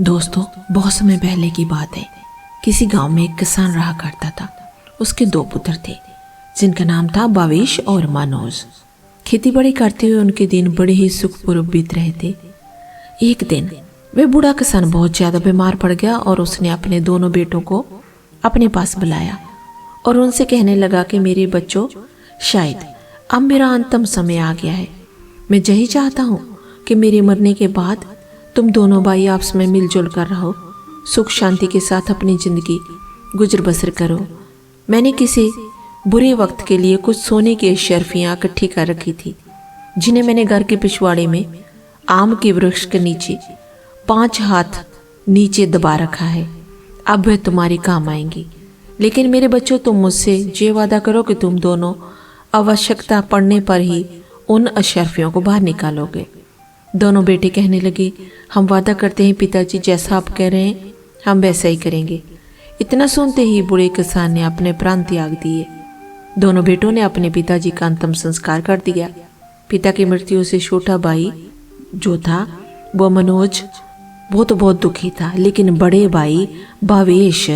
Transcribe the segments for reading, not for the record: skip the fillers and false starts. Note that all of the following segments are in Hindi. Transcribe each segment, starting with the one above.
दोस्तों, बहुत समय पहले की बात है। किसी गांव में एक किसान रहा करता था। उसके दो पुत्र थे जिनका नाम था भावेश और मनोज। खेती बाड़ी करते हुए उनके दिन बड़े ही सुखपूर्वक बीत रहे थे। एक दिन वह बूढ़ा किसान बहुत ज्यादा बीमार पड़ गया और उसने अपने दोनों बेटों को अपने पास बुलाया और उनसे कहने लगा कि मेरे बच्चों, शायद अब मेरा अंतिम समय आ गया है। मैं यही चाहता हूँ कि मेरे मरने के बाद तुम दोनों भाई आपस में मिलजुल कर रहो, सुख शांति के साथ अपनी जिंदगी गुजर बसर करो। मैंने किसी बुरे वक्त के लिए कुछ सोने की अशर्फियाँ इकट्ठी कर रखी थी, जिन्हें मैंने घर के पिछवाड़े में आम के वृक्ष के नीचे 5 हाथ नीचे दबा रखा है। अब वह तुम्हारे काम आएंगी। लेकिन मेरे बच्चों, तुम मुझसे ये वादा करो कि तुम दोनों आवश्यकता पड़ने पर ही उन अशर्फियों को बाहर निकालोगे। दोनों बेटे कहने लगे, हम वादा करते हैं पिताजी, जैसा आप कह रहे हैं हम वैसा ही करेंगे। इतना सुनते ही बूढ़े किसान ने अपने प्राण त्याग दिए। दोनों बेटों ने अपने पिताजी का अंतिम संस्कार कर दिया। पिता की मृत्यु से छोटा भाई जो था वो मनोज वो तो बहुत दुखी था, लेकिन बड़े भाई भावेश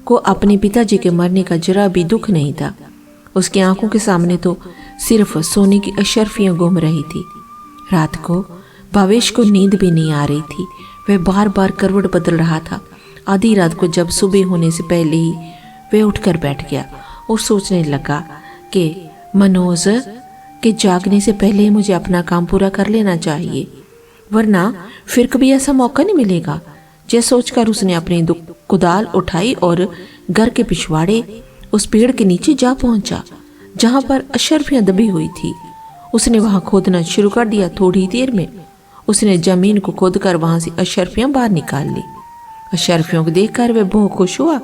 को अपने पिताजी के मरने का जरा भी दुख नहीं था। उसकी आंखों के सामने तो सिर्फ सोने की अशर्फियां घूम रही थी। रात को भावेश को नींद भी नहीं आ रही थी। वह बार बार करवट बदल रहा था। आधी रात को जब सुबह होने से पहले ही वह उठकर बैठ गया और सोचने लगा कि मनोज के जागने से पहले ही मुझे अपना काम पूरा कर लेना चाहिए, वरना फिर कभी ऐसा मौका नहीं मिलेगा। यह सोचकर उसने अपनी कुदाल उठाई और घर के पिछवाड़े उस पेड़ के नीचे जा पहुंचा जहां पर अशर्फियां दबी हुई थी। उसने वहां खोदना शुरू कर दिया। थोड़ी देर में उसने जमीन को खोदकर वहां से अशर्फियां बाहर निकाल ली। अशर्फियों को देखकर वह बहुत खुश हुआ।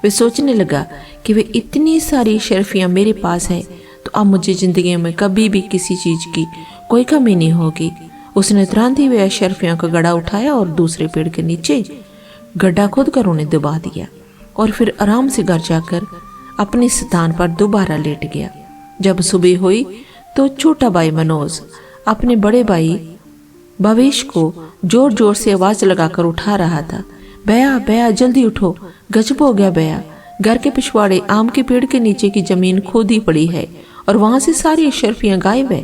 वह सोचने लगा कि वे इतनी सारी अशर्फियां मेरे पास है तो अब मुझे जिंदगी में कभी भी किसी चीज की कोई कमी नहीं होगी। उसने तुरंत ही वह अशर्फियों का गड्ढा उठाया और दूसरे पेड़ के नीचे गड्ढा खोदकर उन्हें दबा दिया और फिर आराम से घर जाकर अपने स्थान पर दोबारा लेट गया। जब सुबह हुई तो छोटा भाई मनोज अपने बड़े भाई भावेश को जोर जोर से आवाज लगाकर उठा रहा था। भैया भैया जल्दी उठो, गजब हो गया भैया, घर के पिछवाड़े आम के पेड़ के नीचे की जमीन खोदी पड़ी है और वहां से सारी अशर्फियां गायब है।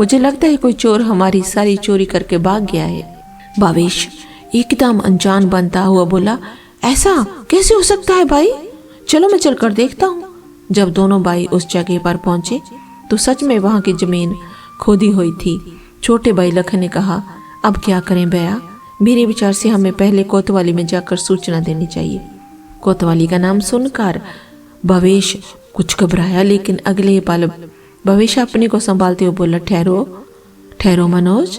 मुझे लगता है कोई चोर हमारी सारी चोरी करके भाग गया है। भावेश एकदम अनजान बनता हुआ बोला, ऐसा कैसे हो सकता है भाई, चलो मैं चलकर देखता हूँ। जब दोनों भाई उस जगह पर पहुंचे तो सच में वहां की जमीन खोदी हुई थी। छोटे भाई लखन ने कहा, अब क्या करें भैया, मेरे विचार से हमें पहले कोतवाली में जाकर सूचना देनी चाहिए। कोतवाली का नाम सुनकर भावेश कुछ घबराया, लेकिन अगले पल भावेश अपने को संभालते हुए बोला, ठहरो ठहरो मनोज,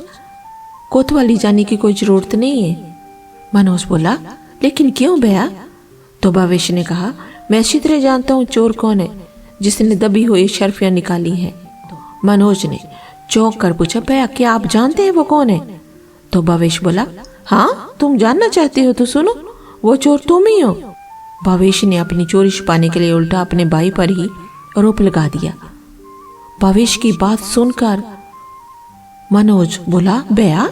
कोतवाली जाने की कोई जरूरत नहीं है। मनोज बोला, लेकिन क्यों भैया? तो भावेश ने कहा, मैं अच्छी तरह जानता हूँ चोर कौन है जिसने दबी हुई शर्फियां निकाली हैं। मनोज ने चौंक कर पूछा, भैया क्या आप जानते हैं वो कौन है? तो भावेश बोला, हाँ तुम जानना चाहते हो तो सुनो, वो चोर तुम ही हो। भावेश ने अपनी चोरी छुपाने के लिए उल्टा अपने भाई पर ही आरोप लगा दिया। भावेश की बात सुनकर मनोज बोला, भैया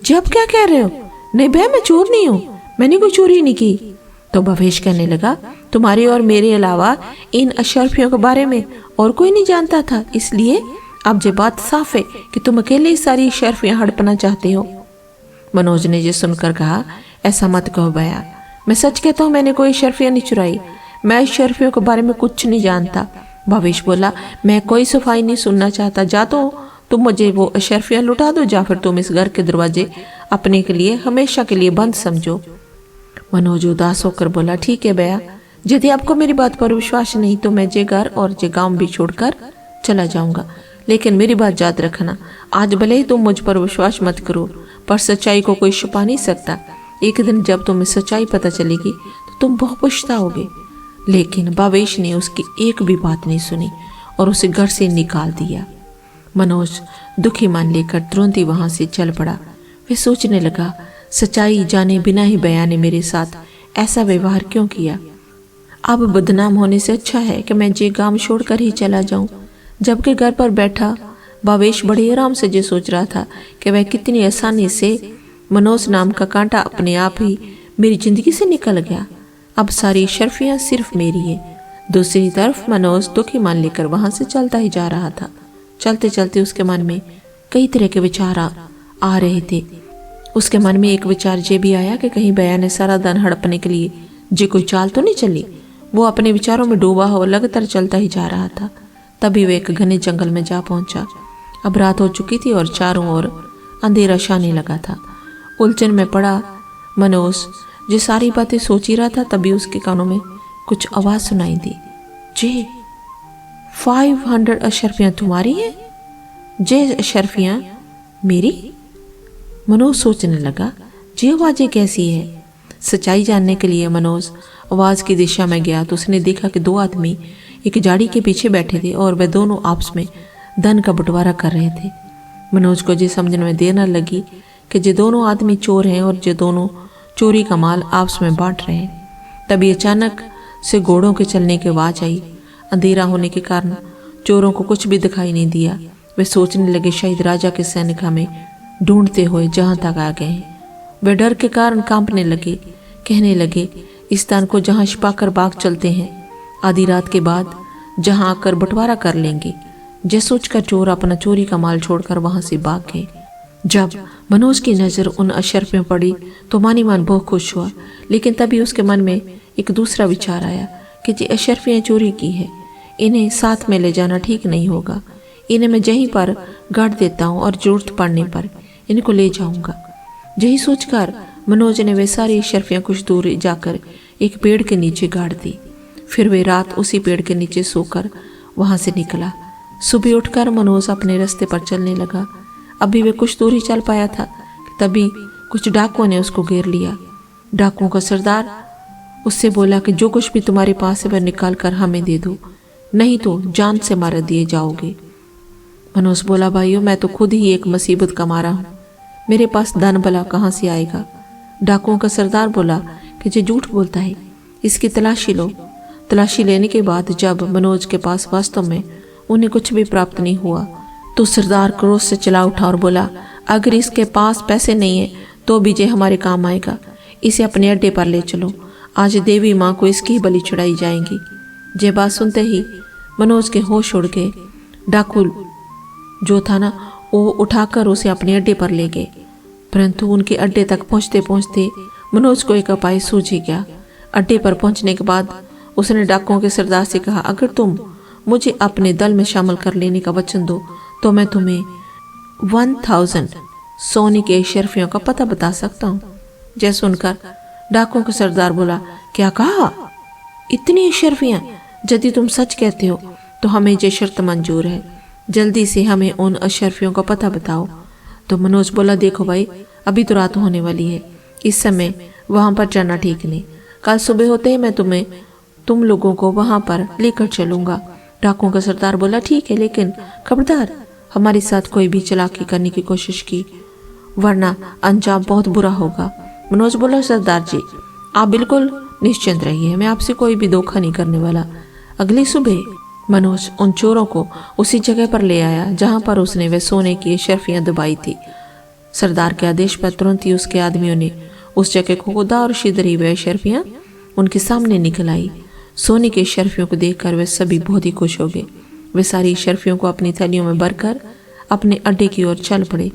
जी आप क्या कह रहे हो? नहीं भैया, मैं चोर नहीं हूँ, मैंने कोई चोरी नहीं की। तो भावेश कहने लगा, तुम्हारे और मेरे अलावा इन अशर्फियों के बारे में और कोई नहीं जानता था, इसलिए अब ये बात साफ है कि तुम अकेले ही सारी अशर्फियां हड़पना चाहते हो। मनोज ने ये सुनकर कहा, ऐसा मत कहो भैया, मैं सच कहता हूँ मैंने कोई अशर्फियां नहीं चुराई, मैं अशर्फियों के बारे में कुछ नहीं जानता। भावेश बोला, मैं कोई सफाई नहीं सुनना चाहता, जा तो तुम मुझे वो अशर्फियां लुटा दो या फिर तुम इस घर के दरवाजे अपने के लिए हमेशा के लिए बंद समझो। मनोज उदास होकर बोला, ठीक है भैया, यदि आपको मेरी बात पर विश्वास नहीं तो मैं ये घर और ये गांव भी छोड़कर चला जाऊंगा, लेकिन मेरी बात याद रखना, आज भले ही तुम मुझ पर विश्वास मत करो, पर सच्चाई को कोई छुपा नहीं सकता। एक दिन जब तुम्हें सच्चाई पता चलेगी तो तुम बहुत पछताओगे। लेकिन भावेश ने उसकी एक भी बात नहीं सुनी और उसे घर से निकाल दिया। मनोज दुखी मन लेकर तुरंत ही वहां से चल पड़ा। वह सोचने लगा, सच्चाई जाने बिना ही भैया ने मेरे साथ ऐसा व्यवहार क्यों किया? अब बदनाम होने से अच्छा है कि मैं ये गांव छोड़कर ही चला जाऊं। जबकि घर पर बैठा भावेश बड़े आराम से ये सोच रहा था कि वह कितनी आसानी से मनोज नाम का कांटा अपने आप ही मेरी जिंदगी से निकल गया। अब सारी अशरफियां सिर्फ मेरी है। दूसरी तरफ मनोज दुखी मन लेकर वहां से चलता ही जा रहा था। चलते चलते उसके मन में कई तरह के विचार आ रहे थे। उसके मन में एक विचार ये भी आया कि कहीं बया ने सारा धन हड़पने के लिए जी कोई चाल तो नहीं चली। वो अपने विचारों में डूबा हो लगातार चलता ही जा रहा था। तभी वह एक घने जंगल में जा पहुंचा। अब रात हो चुकी थी और चारों ओर अंधेरा छाने लगा था। उलझन में पड़ा मनोज जो सारी बातें सोच ही रहा था, तभी उसके कानों में कुछ आवाज सुनाई दी। जे 500 अशरफियां तुम्हारी हैं? जे अशरफियां मेरी? मनोज सोचने लगा ये आवाजें कैसी है। सच्चाई जानने के लिए मनोज आवाज की दिशा में गया तो उसने देखा कि दो आदमी एक झाड़ी के पीछे बैठे थे और वे दोनों आपस में धन का बंटवारा कर रहे थे। मनोज को ये समझने में देर न लगी कि ये दोनों आदमी चोर हैं और ये दोनों चोरी का माल आपस में बांट रहे हैं। तभी अचानक से घोड़ों के चलने की आवाज आई। अंधेरा होने के कारण चोरों को कुछ भी दिखाई नहीं दिया। वे सोचने लगे शायद राजा के सैनिक हमें ढूंढते हुए जहां तक आ गए हैं। वे डर के कारण कांपने लगे, कहने लगे इस स्थान को जहां छिपाकर भाग चलते हैं, आधी रात के बाद जहां आकर बंटवारा कर लेंगे। जैसे सोचकर चोर अपना चोरी का माल छोड़कर वहां से भाग गए। जब मनोज की नजर उन अशरफियों पड़ी तो मानी मान बहुत खुश हुआ, लेकिन तभी उसके मन में एक दूसरा विचार आया कि ये अशरफियां चोरी की है, इन्हें साथ में ले जाना ठीक नहीं होगा। इन्हें मैं यहीं पर गाड़ देता हूँ और जरूरत पड़ने पर इनको ले जाऊंगा। यही सोचकर मनोज ने वे सारी अशरफियां कुछ दूर जाकर एक पेड़ के नीचे गाड़ दी। फिर वे रात उसी पेड़ के नीचे सोकर वहां से निकला। सुबह उठकर मनोज अपने रास्ते पर चलने लगा। अभी वे कुछ दूर ही चल पाया था, तभी कुछ डाकुओं ने उसको घेर लिया। डाकुओं का सरदार उससे बोला कि जो कुछ भी तुम्हारे पास है वह निकाल कर हमें दे दो, नहीं तो जान से मार दिए जाओगे। मनोज बोला भाइयों मैं तो खुद ही एक मुसीबत का मारा हूँ, मेरे पास धन भला कहाँ से आएगा। डाकुओं का सरदार बोला कि जो झूठ बोलता है इसकी तलाशी लो। तलाशी लेने के बाद जब मनोज के पास वास्तव में उन्हें कुछ भी प्राप्त नहीं हुआ तो सरदार क्रोध से चला उठा और बोला अगर इसके पास पैसे नहीं है तो भी ये हमारे काम आएगा, इसे अपने अड्डे पर ले चलो, आज देवी माँ को इसकी बलि चढ़ाई जाएंगी। ये बात सुनते ही मनोज के होश उड़ गए। डाकू जो था ना वो उठाकर उसे अपने अड्डे पर ले गए, परंतु उनके अड्डे तक पहुंचते पहुंचते मनोज को एक उपाय सूझ ही गया। अड्डे पर पहुंचने के बाद उसने डाकुओं के सरदार से कहा अगर तुम मुझे अपने दल में शामिल कर लेने का वचन दो तो मैं तुम्हें 1000 सोने के अशरफियों का पता बता सकता हूँ। जैसे सुनकर डाकुओं का सरदार बोला क्या कहा, इतनी अशरफियां? यदि तुम सच कहते हो तो हमें ये शर्त मंजूर है, जल्दी से हमें उन अशरफियों का पता बताओ। तो मनोज बोला देखो भाई अभी तो रात होने वाली है, इस समय वहां पर जाना ठीक नहीं, कल सुबह होते ही मैं तुम लोगों को वहां पर लेकर चलूंगा। डाकुओं का सरदार बोला ठीक है, लेकिन खबरदार हमारे साथ कोई भी चालाकी करने की कोशिश की वरना अंजाम बहुत बुरा होगा। मनोज बोला सरदार जी आप बिल्कुल निश्चिंत रहिए, मैं आपसे कोई भी धोखा नहीं करने वाला। अगली सुबह मनोज उन चोरों को उसी जगह पर ले आया जहां पर उसने वे सोने की अशरफियां दबाई थी। सरदार के आदेश पर तुरंत ही उसके आदमियों ने उस जगह को खोदा और शीधरी वे अशरफियां उनके सामने निकल आई। सोने की अशरफियों को देखकर वे सभी बहुत ही खुश हो गए। वे सारी अशरफियों को अपनी थैलियों में भरकर अपने अड्डे की ओर चल पड़े,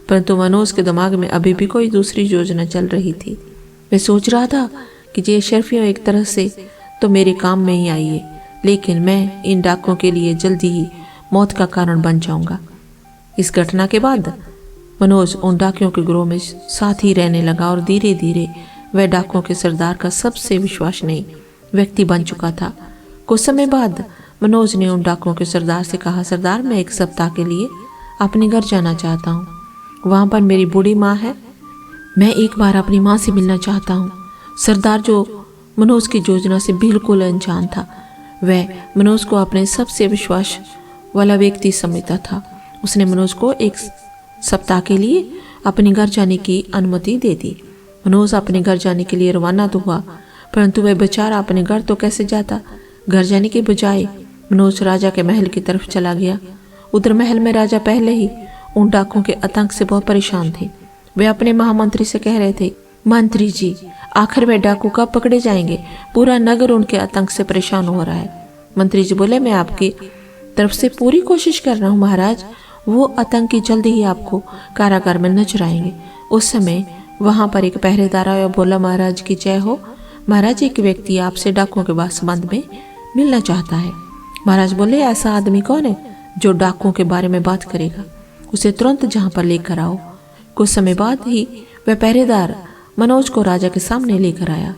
परंतु मनोज के दिमाग में अभी भी कोई दूसरी योजना चल रही थी। वे सोच रहा था कि ये अशरफियां एक तरह से तो मेरे काम में ही आई है, लेकिन मैं इन डाकुओं के लिए जल्दी ही मौत का कारण बन जाऊंगा। इस घटना के बाद मनोज उन डाकुओं के गिरोह में साथ ही रहने लगा और धीरे धीरे वह डाकुओं के सरदार का सबसे विश्वसनीय व्यक्ति बन चुका था। कुछ समय बाद मनोज ने उन डाकुओं के सरदार से कहा सरदार मैं एक सप्ताह के लिए अपने घर जाना चाहता हूँ, वहां पर मेरी बूढ़ी माँ है, मैं एक बार अपनी माँ से मिलना चाहता हूँ। सरदार जो मनोज की योजना से बिल्कुल अनजान था, वह मनोज को अपने सबसे विश्वास वाला व्यक्ति समझता था। उसने मनोज को एक सप्ताह के लिए अपने घर जाने की अनुमति दे दी। मनोज अपने घर जाने के लिए रवाना तो हुआ, परंतु वह बेचारा अपने घर तो कैसे जाता। घर जाने के बजाय मनोज राजा के महल की तरफ चला गया। उधर महल में राजा पहले ही उन डाकुओं के आतंक से बहुत परेशान थे। वे अपने महामंत्री से कह रहे थे, मंत्री जी आखिर वे डाकू कब पकड़े जाएंगे? पूरा नगर उनके आतंक से परेशान हो रहा है। मंत्री जी बोले, मैं आपकी तरफ से पूरी कोशिश कर रहा हूँ महाराज, वो आतंकी जल्दी ही आपको कारागार में नजर आएंगे। उस समय वहां पर एक पहरेदार आया और बोला, महाराज की जय हो। महाराज, एक व्यक्ति आपसे डाकुओं के संबंध में मिलना चाहता है। महाराज बोले, ऐसा आदमी कौन है जो डाकुओं के बारे में बात करेगा? उसे तुरंत जहां पर लेकर आओ। कुछ समय बाद ही वह पहरेदार मनोज को राजा के सामने लेकर आया।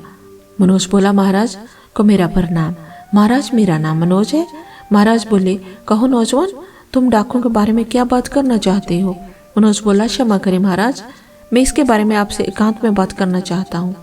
मनोज बोला, महाराज को मेरा प्रणाम। महाराज, मेरा नाम मनोज है। महाराज बोले, कहो नौजवान, तुम डाकुओं के बारे में क्या बात करना चाहते हो? मनोज बोला, क्षमा करें महाराज, मैं इसके बारे में आपसे एकांत में बात करना चाहता हूँ।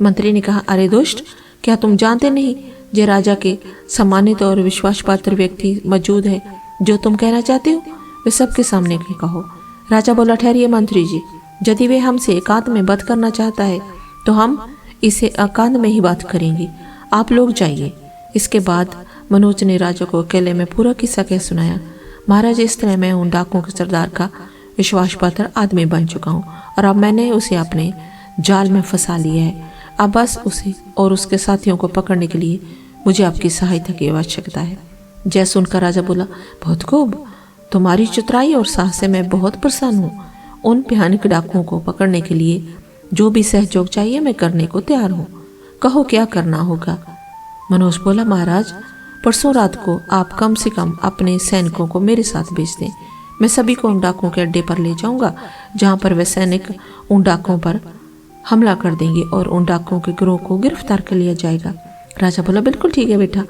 मंत्री ने कहा, अरे दुष्ट, क्या तुम जानते नहीं जे राजा के सम्मानित और विश्वास पात्र व्यक्ति मौजूद है? जो तुम कहना चाहते हो वे सबके सामने कहो। राजा बोला, ठहरिए मंत्री जी, यदि वे हमसे एकांत में बात करना चाहता है तो हम इसे एकांत में ही बात करेंगे, आप लोग जाइए। इसके बाद मनोज ने राजा को अकेले में पूरा किस्सा कह सुनाया। महाराज, इस तरह मैं उन डाकुओं के सरदार का विश्वास पात्र आदमी बन चुका हूँ और अब मैंने उसे अपने जाल में फंसा लिया है। अब बस उसे और उसके साथियों को पकड़ने के लिए मुझे आपकी सहायता की आवश्यकता है। जय सुनकर राजा बोला, बहुत खूब, तुम्हारी चतुराई और साहस से मैं बहुत प्रसन्न हूँ। उन भयानक डाकुओं को पकड़ने के लिए जो भी सहयोग चाहिए मैं करने को तैयार हूँ। कहो क्या करना होगा? मनोज बोला, महाराज, परसों रात को आप कम से कम अपने सैनिकों को मेरे साथ भेज दें। मैं सभी को उन डाकुओं के अड्डे पर ले जाऊंगा जहां पर वे सैनिक उन डाकुओं पर हमला कर देंगे और उन डाकुओं के गिरोह को गिरफ्तार कर लिया जाएगा। राजा बोला, बिल्कुल ठीक है बेटा,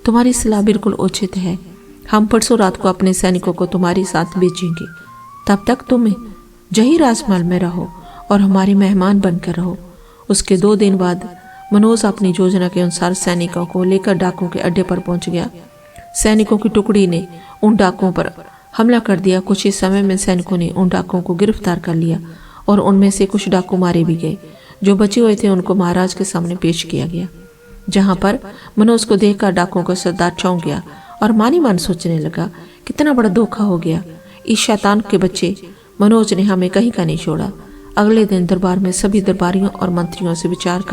तुम्हारी सलाह बिल्कुल उचित है। हम परसों रात को अपने सैनिकों को तुम्हारे साथ भेजेंगे। तब तक तुम जही राजमहल में रहो और हमारे मेहमान बनकर रहो। उसके 2 दिन बाद मनोज अपनी योजना के अनुसार सैनिकों को लेकर डाकुओं के अड्डे पर पहुंच गया। सैनिकों की टुकड़ी ने उन डाकुओं पर हमला कर दिया। कुछ ही समय में सैनिकों ने उन डाकुओं को गिरफ्तार कर लिया और उनमें से कुछ डाकू मारे भी गए। जो बचे हुए थे उनको महाराज के सामने पेश किया गया, जहां पर मनोज को देखकर डाकुओं का सरदार चौंक गया और मानी मान सोचने लगा, कितना बड़ा धोखा हो गया। इस शैतान के बच्चे मनोज ने हमें कहीं का नहीं छोड़ा। अगले दिन दरबार में सभी दरबारियों और मंत्रियों से विचार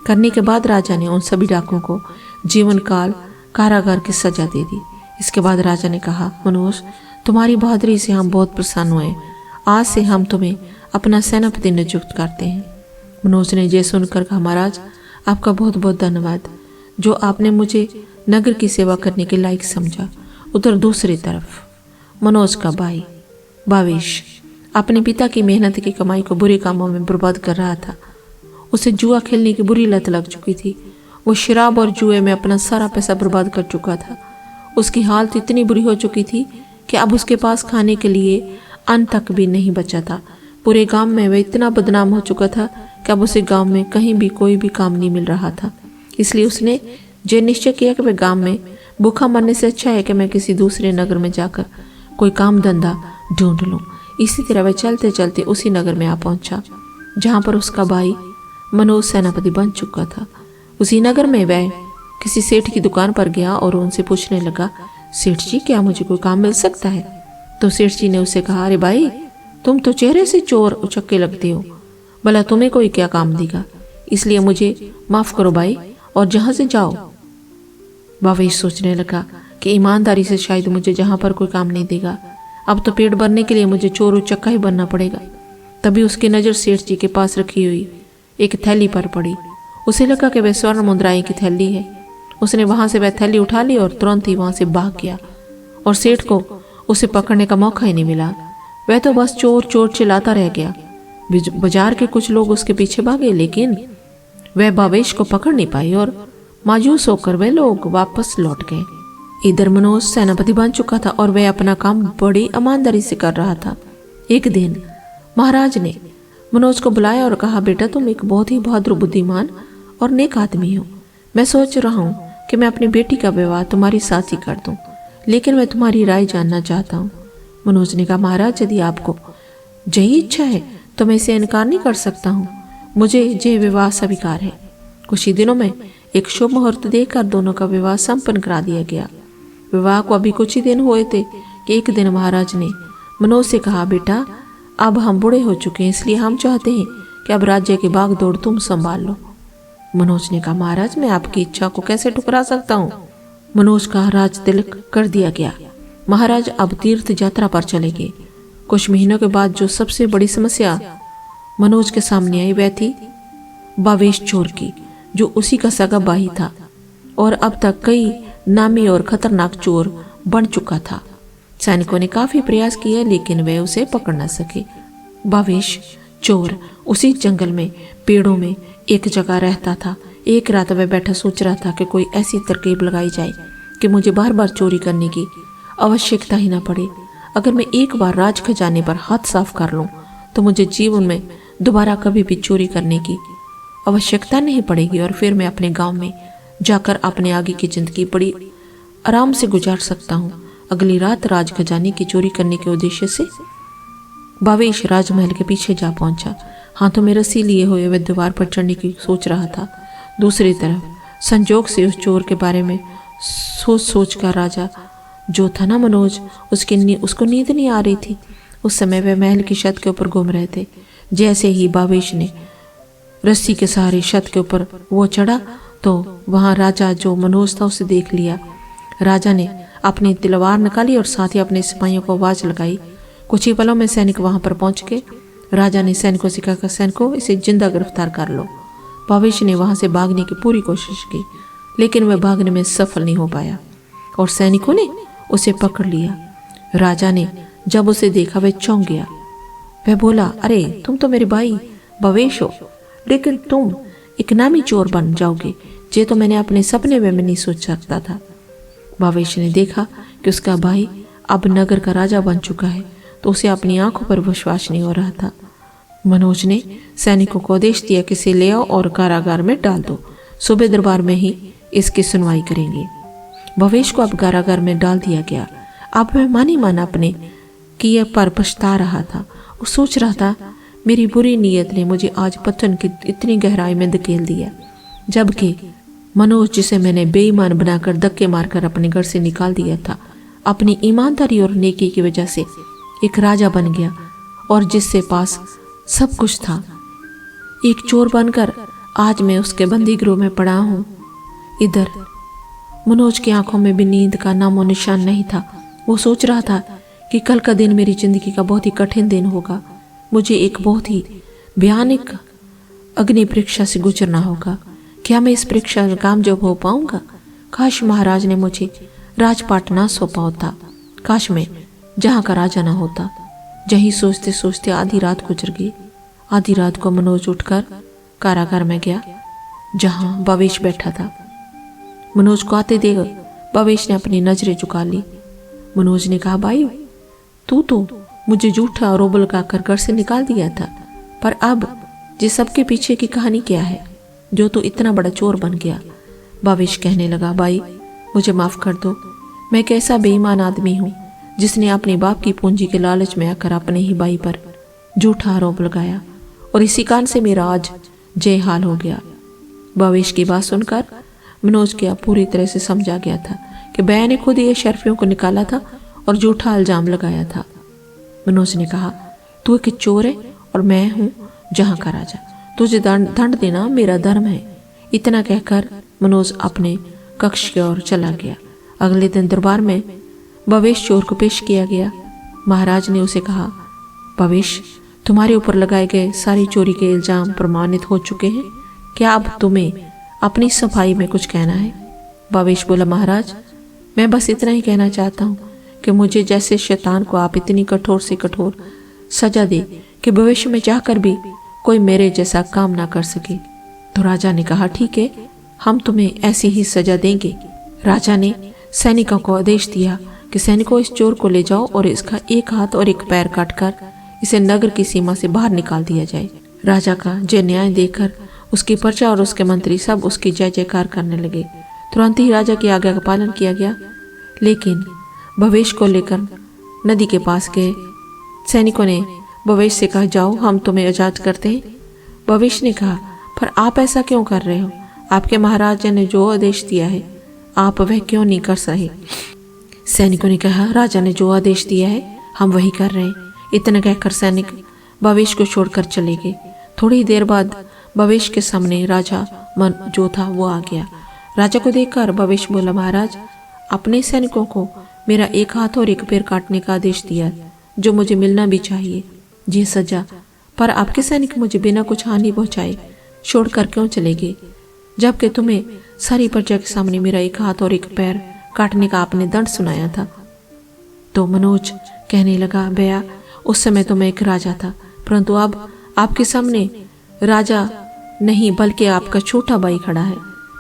करने के बाद राजा ने उन सभी डाकुओं को जीवन काल कारागार की सजा दे दी। इसके बाद राजा ने कहा, मनोज, तुम्हारी बहादुरी से हम बहुत प्रसन्न हुए। आज से हम तुम्हें अपना सेनापति नियुक्त करते हैं। मनोज ने ये सुनकर कहा, महाराज, आपका बहुत बहुत धन्यवाद, जो आपने मुझे नगर की सेवा करने के लायक समझा। उधर दूसरी तरफ मनोज का भाई भावेश अपने पिता की मेहनत की कमाई को बुरे कामों में बर्बाद कर रहा था। उसे जुआ खेलने की बुरी लत लग चुकी थी। वो शराब और जुए में अपना सारा पैसा बर्बाद कर चुका था। उसकी हालत इतनी बुरी हो चुकी थी कि अब उसके पास खाने के लिए अन्न तक भी नहीं बचा था। पूरे गांव में वह इतना बदनाम हो चुका था कि अब उसे गांव में कहीं भी कोई भी काम नहीं मिल रहा था। इसलिए उसने ये निश्चय किया कि वह गांव में भूखा मरने से अच्छा है कि मैं किसी दूसरे नगर में जाकर कोई काम धंधा ढूंढ लूं। इसी तरह वह चलते चलते उसी नगर में आ पहुंचा जहां पर उसका भाई मनोज सेनापति बन चुका था। उसी नगर में वह किसी सेठ की दुकान पर गया और उनसे पूछने लगा, सेठ जी, क्या मुझे कोई काम मिल सकता है? तो सेठ जी ने उसे कहा, अरे भाई, तुम तो चेहरे से चोर उचक्के लगते हो, भला तुम्हें कोई क्या काम देगा? इसलिए मुझे माफ करो भाई और जहां से जाओ। भावेश सोचने लगा कि ईमानदारी से शायद मुझे जहां पर कोई काम नहीं देगा। अब तो पेट भरने के लिए मुझे चोर उचक्का ही बनना पड़ेगा। तभी उसकी नजर सेठ जी के पास रखी हुई एक थैली पर पड़ी। उसे लगा कि वह स्वर्ण मुद्राएं की थैली है। उसने वहां से वह थैली उठा ली और तुरंत ही वहां से भाग गया और सेठ को उसे पकड़ने का मौका ही नहीं मिला। वह तो बस चोर चोर चिल्लाता रह गया। बाजार के कुछ लोग उसके पीछे भागे, लेकिन वह भावेश को पकड़ नहीं पाई और मायूस होकर वे लोग वापस लौट गए। इधर मनोज सेनापति बन चुका था और वह अपना काम बड़ी ईमानदारी से कर रहा था। एक दिन महाराज ने मनोज को बुलाया और कहा, बेटा, तुम एक बहुत ही बहादुर, बुद्धिमान और नेक आदमी हो। मैं सोच रहा हूँ कि मैं अपनी बेटी का विवाह तुम्हारी साथ ही कर दूं, लेकिन मैं तुम्हारी राय जानना चाहता हूँ। मनोज ने कहा, महाराज, यदि आपको यही इच्छा है तो मैं इसे इनकार नहीं कर सकता हूँ। मुझे ये विवाह स्वीकार है। कुछ ही दिनों में एक शुभ मुहूर्त देखकर दोनों का विवाह संपन्न करा दिया गया। विवाह को अभी कुछ ही दिन हुए थे कि एक दिन महाराज ने मनोज से कहा, बेटा, अब हम बूढ़े हो चुके हैं, इसलिए हम चाहते हैं कि अब राज्य की भागदौड़ तुम संभाल लो। मनोज ने कहा, महाराज मैं आपकी इच्छा को कैसे ठुकरा सकता हूँ। मनोज का राज तिलक कर दिया गया। महाराज अब तीर्थ यात्रा पर चले गए। कुछ महीनों के बाद जो सबसे बड़ी समस्या मनोज के सामने आई वह थी भावेश चोर की, जो उसी का सगा भाई था और अब तक कई नामी और खतरनाक चोर बन चुका था। सैनिकों ने काफी प्रयास किए लेकिन वे उसे पकड़ न सके। भावेश चोर उसी जंगल में पेड़ों में एक जगह रहता था। एक रात वह बैठा सोच रहा था कि कोई ऐसी तरकीब लगाई जाए कि मुझे बार बार चोरी करने की आवश्यकता ही ना पड़े। अगर मैं एक बार राज खजाने पर हाथ साफ कर लूं तो मुझे जीवन में दोबारा कभी भी चोरी करने की आवश्यकता नहीं पड़ेगी और फिर मैं अपने गांव में जाकर अपने आगे की जिंदगी बड़ी आराम से गुजार सकता हूँ। अगली रात राज खजाने की चोरी करने के उद्देश्य से भावेश राजमहल के पीछे जा पहुंचा। हाथों में रस्सी लिए हुए वह दीवार पर चढ़ने की सोच रहा था। दूसरी तरफ संजोग से उस चोर के बारे में सोच कर राजा जो था ना मनोज, उसको नींद नहीं आ रही थी। उस समय वह महल की छत के ऊपर घूम रहे थे। जैसे ही भावेश ने रस्सी के सहारे छत के ऊपर वो चढ़ा तो वहां राजा जो मनोज था उसे देख लिया। राजा ने अपनी तलवार निकाली और साथ ही अपने सिपाहियों को आवाज लगाई। कुछ ही पलों में सैनिक वहां पर पहुंच गए। राजा ने सैनिकों से कहा, सैनिकों इसे जिंदा गिरफ्तार कर लो। भावेश ने वहां से भागने की पूरी कोशिश की लेकिन वह भागने में सफल नहीं हो पाया और सैनिकों ने उसे पकड़ लिया। राजा ने जब उसे देखा वह चौंक गया। वह बोला, अरे तुम तो मेरे भाई भावेश हो, लेकिन तुम एक नामी चोर बन जाओगे, ये तो मैंने अपने सपने में नहीं सोच सकता था। भावेश ने देखा कि उसका भाई अब नगर का राजा बन चुका है तो उसे अपनी आंखों पर विश्वास नहीं हो रहा था। मनोज ने सैनिकों को आदेश दिया कि इसे ले आओ और कारागार में डाल दो। सुबह दरबार में ही इसकी सुनवाई करेंगे। भावेश को अब कारागार में डाल दिया गया। अब वह मानी माना अपने किए पर पछता रहा था। वो सोच रहा था, मेरी बुरी नीयत ने मुझे आज पतन की इतनी गहराई में धकेल दिया, जबकि मनोज जिसे मैंने बेईमान बनाकर धक्के मारकर अपने घर से निकाल दिया था, अपनी ईमानदारी और नेकी की वजह से एक राजा बन गया और जिससे पास सब कुछ था। एक चोर बनकर आज मैं उसके बंदी गृह में पड़ा हूँ। इधर मनोज की आंखों में भी नींद का नामो निशान नहीं था। वो सोच रहा था कि कल का दिन मेरी जिंदगी का बहुत ही कठिन दिन होगा। मुझे एक बहुत ही भयानक अग्नि परीक्षा से गुजरना होगा। क्या मैं इस परीक्षा में कामयाब हो पाऊंगा? काश महाराज ने मुझे राजपाट ना सौंपा होता। काश मैं जहाँ का राजा ना होता। यही सोचते सोचते आधी रात गुजर गई। आधी रात को मनोज उठकर कारागार में गया जहाँ भावेश बैठा था। मनोज को आते देख भावेश ने अपनी नजरें झुका ली। मनोज ने कहा, भाई तू तो मुझे झूठा आरोप लगाकर घर से निकाल दिया था, पर अब ये सबके पीछे की कहानी क्या है जो तू इतना बड़ा चोर बन गया? भावेश कहने लगा, भाई मुझे माफ कर दो। मैं एक ऐसा बेईमान आदमी हूँ जिसने अपने बाप की पूंजी के लालच में आकर अपने ही भाई पर झूठा आरोप लगाया और इसी कारण से मेरा आज जय हाल हो गया। भावेश की बात सुनकर मनोज क्या पूरी तरह से समझा गया था कि भैया ने खुद ये शर्फियों को निकाला था और झूठा इल्जाम लगाया था। मनोज ने कहा, तू एक चोर है और मैं हूँ जहाँ का राजा, तुझे दंड देना मेरा धर्म है। इतना कहकर मनोज अपने कक्ष की ओर चला गया। अगले दिन दरबार में भावेश चोर को पेश किया गया। महाराज ने उसे कहा, भावेश तुम्हारे ऊपर लगाए गए सारी चोरी के इल्जाम प्रमाणित हो चुके हैं, क्या अब तुम्हें अपनी सफाई में कुछ कहना है? भावेश बोला, महाराज मैं बस इतना ही कहना चाहता हूँ कि मुझे जैसे शैतान को आप इतनी कठोर से कठोर सजा दे कि भविष्य में चाहकर भी कोई मेरे जैसा काम ना कर सके। तो राजा ने कहा, ठीक है, हम तुम्हें ऐसी ही सजा देंगे। राजा ने सैनिकों को आदेश दिया कि सैनिकों इस चोर को ले जाओ और इसका एक हाथ और एक पैर काटकर इसे नगर की सीमा से बाहर निकाल दिया जाए। राजा का जय न्याय देखकर उसकी प्रजा और उसके मंत्री सब उसकी जय जयकार करने लगे। तुरंत ही राजा की आज्ञा का पालन किया गया। लेकिन भवेश को लेकर नदी के पास गए। सैनिकों ने भवेश से कहा, जाओ हम तुम्हें आजाद करते हैं। भवेश ने कहा, पर आप ऐसा क्यों कर रहे हो? आपके महाराज ने जो आदेश दिया है आप वह क्यों नहीं कर सके? सैनिकों ने कहा, राजा ने जो आदेश दिया है हम वही कर रहे हैं। इतना कहकर सैनिक भवेश को छोड़कर चले गए। थोड़ी देर बाद भवेश के सामने राजा मन जो था वो आ गया। राजा को देखकर भवेश बोला, महाराज, अपने सैनिकों को मेरा एक हाथ और एक पैर काटने का आदेश दिया, जो मुझे मिलना भी चाहिए। ये सजा, पर आपके सैनिक मुझे बिना कुछ हानि पहुंचाए छोड़कर क्यों चले गए, जबकि तुम्हें सारी प्रजा के सामने मेरा एक हाथ और एक पैर काटने का आपने दंड सुनाया था। तो मनोज कहने लगा, भैया, उस समय तो मैं एक राजा था, परंतु अब आपके सामने राजा नहीं बल्कि आपका छोटा भाई खड़ा है।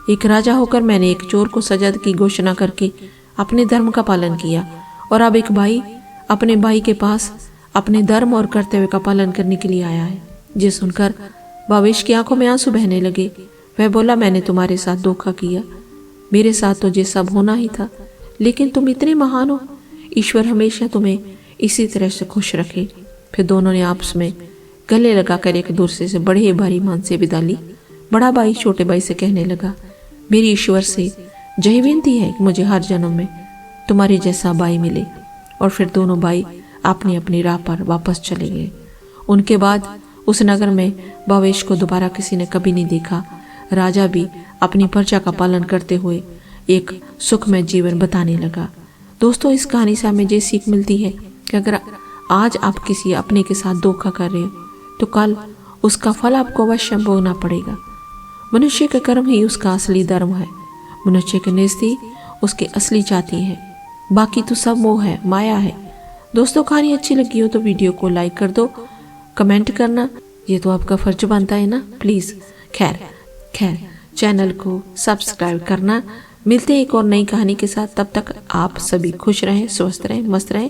एक राजा होकर मैंने एक चोर को सजा की घोषणा करके अपने धर्म का पालन किया, और अब एक भाई अपने भाई के पास अपने धर्म और कर्तव्य का पालन करने के लिए आया है। ये सुनकर भवेश की आंखों में आंसू बहने लगे। वह बोला, मैंने तुम्हारे साथ धोखा किया, मेरे साथ तो ये सब होना ही था, लेकिन तुम इतने महान हो, ईश्वर हमेशा तुम्हें इसी तरह से खुश रखे। फिर दोनों ने आपस में गले लगाकर एक दूसरे से बड़े भारी मान से विदा ली। बड़ा भाई छोटे भाई से कहने लगा, मेरी ईश्वर से यही विनती है कि मुझे हर जन्म में तुम्हारे जैसा भाई मिले। और फिर दोनों भाई अपनी अपनी राह पर वापस चले गए। उनके बाद उस नगर में भवेश को दोबारा किसी ने कभी नहीं देखा। राजा भी अपनी प्रजा का पालन करते हुए एक सुखमय जीवन बताने लगा। दोस्तों, इस कहानी से हमें ये सीख मिलती है कि अगर आज आप किसी अपने के साथ धोखा कर रहे हो तो कल उसका फल आपको अवश्य भोगना पड़ेगा। मनुष्य का कर्म ही उसका असली धर्म है। मनुष्य के नज़दीक उसकी असली जाति है, बाकी तो सब मोह है, माया है। दोस्तों, कहानी अच्छी लगी हो तो वीडियो को लाइक कर दो, कमेंट करना, ये तो आपका फर्ज बनता है ना, प्लीज़। खैर चैनल को सब्सक्राइब करना। मिलते हैं एक और नई कहानी के साथ, तब तक आप सभी खुश रहें, स्वस्थ रहें, मस्त रहें।